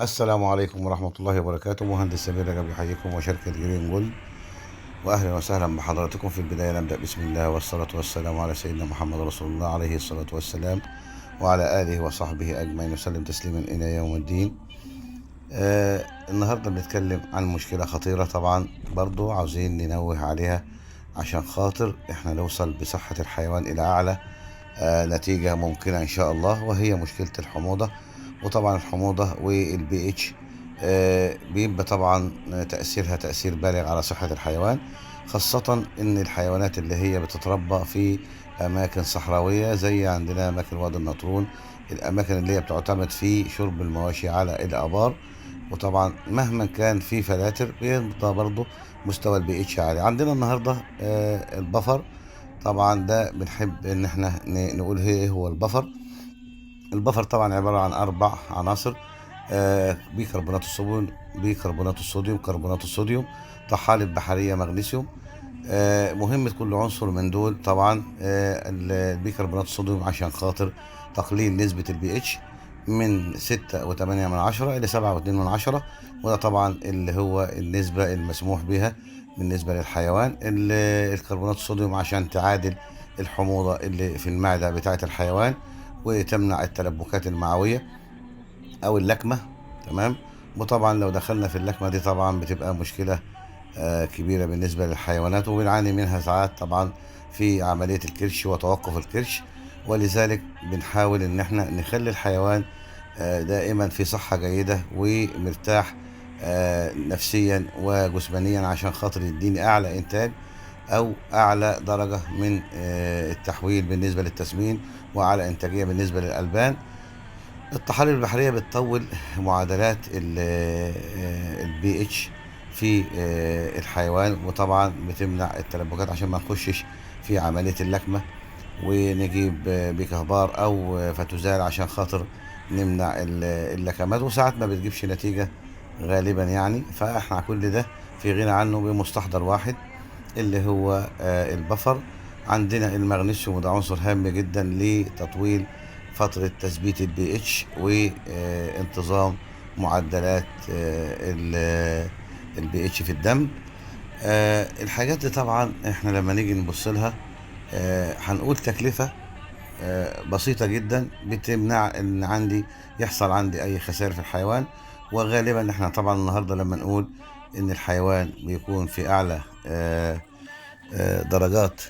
السلام عليكم ورحمة الله وبركاته. مهندس سمير رجب يحييكم وشركة جرين جولد، وأهلا وسهلا بحضراتكم. في البداية نبدأ بسم الله والصلاة والسلام على سيدنا محمد رسول الله عليه الصلاة والسلام، وعلى آله وصحبه أجمعين وسلم تسليما إلى يوم الدين. النهاردة بنتكلم عن مشكلة خطيرة طبعا، برضو عاوزين ننوه عليها عشان خاطر احنا نوصل بصحة الحيوان إلى أعلى نتيجة ممكنة إن شاء الله، وهي مشكلة الحموضة. وطبعا الحموضة والبي اتش بيبقى طبعا تأثيرها تأثير بالغ على صحة الحيوان، خاصة إن الحيوانات اللي هي بتتربى في أماكن صحراوية زي عندنا أماكن وادي النطرون، الأماكن اللي هي بتعتمد في شرب المواشي على الآبار. وطبعا مهما كان في فلاتر بيبقى برضه مستوى البي اتش عالي. عندنا النهارده البفر. طبعا ده بنحب ان احنا نقول ايه هو البفر. البفر طبعا عبارة عن 4 عناصر: بيكربونات الصوديوم، كربونات الصوديوم، طحالب بحرية، مغنيسيوم. مهمة كل عنصر من دول طبعا البيكربونات الصوديوم عشان خاطر تقليل نسبة البي اتش من 6.8 إلى 7.2. وده طبعا اللي هو النسبة المسموح بها بالنسبة للحيوان. الكربونات الصوديوم عشان تعادل الحموضة اللي في المعدة بتاعة الحيوان وتمنع التلبكات المعوية أو اللكمة. تمام. وطبعا لو دخلنا في اللكمة دي طبعا بتبقى مشكلة كبيرة بالنسبة للحيوانات، وبنعاني منها ساعات طبعا في عملية الكرش وتوقف الكرش. ولذلك بنحاول ان احنا نخلي الحيوان دائما في صحة جيدة ومرتاح نفسيا وجسمانيا عشان خاطر يديني اعلى انتاج او اعلى درجة من التحويل بالنسبة للتسمين، واعلى انتاجية بالنسبة للالبان. الطحالب البحرية بتطول معادلات البي اتش في الحيوان، وطبعا بتمنع التلبكات عشان ما نخشش في عملية اللكمة ونجيب بيكهبار او فتوزال عشان خاطر نمنع اللكمات، وساعات ما بتجيبش نتيجة غالبا يعني. فاحنا كل ده في غنى عنه بمستحضر واحد اللي هو البفر. عندنا المغنيسيوم، وده عنصر هام جدا لتطويل فترة تثبيت البي اتش وانتظام معدلات البي اتش في الدم. الحاجات دي طبعا احنا لما نيجي نبص لها هنقول تكلفة بسيطة جدا بتمنع ان يحصل عندي اي خسائر في الحيوان. وغالبا احنا طبعا النهارده لما نقول ان الحيوان بيكون في اعلى درجات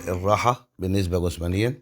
الراحة بالنسبة جسمانيا،